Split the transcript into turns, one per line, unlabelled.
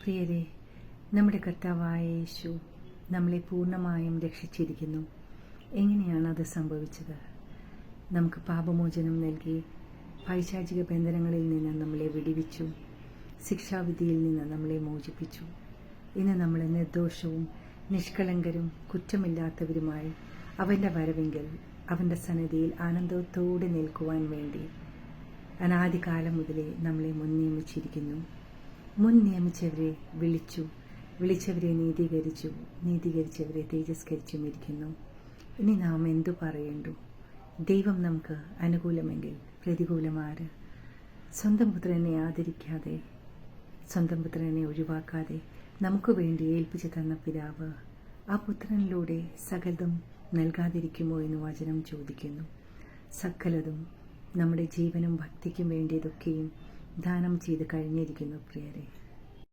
പ്രിയരെ, നമ്മുടെ കർത്താവായ യേശു നമ്മളെ പൂർണ്ണമായും രക്ഷിച്ചിരിക്കുന്നു. എങ്ങനെയാണ് അത് സംഭവിച്ചത്? നമുക്ക് പാപമോചനം നൽകി പൈശാചിക ബന്ധനങ്ങളിൽ നിന്ന് നമ്മളെ വിടുവിച്ചു, ശിക്ഷാവിധിയിൽ നിന്ന് നമ്മളെ മോചിപ്പിച്ചു. ഇന്ന് നമ്മൾ നിർദോഷവും നിഷ്കളങ്കരും കുറ്റമില്ലാത്തവരുമായി അവൻ്റെ വരവെങ്കിൽ അവൻ്റെ സന്നിധിയിൽ ആനന്ദത്തോടെ നിൽക്കുവാൻ വേണ്ടി അനാദികാലം മുതലേ നമ്മളെ മുൻ നിയമിച്ചവരെ വിളിച്ചവരെ നീതീകരിച്ചവരെ തേജസ്കരിച്ചും ഇരിക്കുന്നു. ഇനി നാം എന്തു പറയേണ്ടു? ദൈവം നമുക്ക് അനുകൂലമെങ്കിൽ പ്രതികൂലമാര്? സ്വന്തം പുത്രനെ ആദരിക്കാതെ, സ്വന്തം പുത്രനെ ഒഴിവാക്കാതെ നമുക്ക് വേണ്ടി ഏൽപ്പിച്ചു തന്ന പിതാവ് ആ പുത്രനിലൂടെ സകലതും നൽകാതിരിക്കുമോ എന്ന് വചനം ചോദിക്കുന്നു. സകലതും, നമ്മുടെ ജീവനും ഭക്തിക്കും വേണ്ടിയതൊക്കെയും ദാനം ചെയ്ത് കഴിഞ്ഞിരിക്കുന്നു പ്രിയരെ.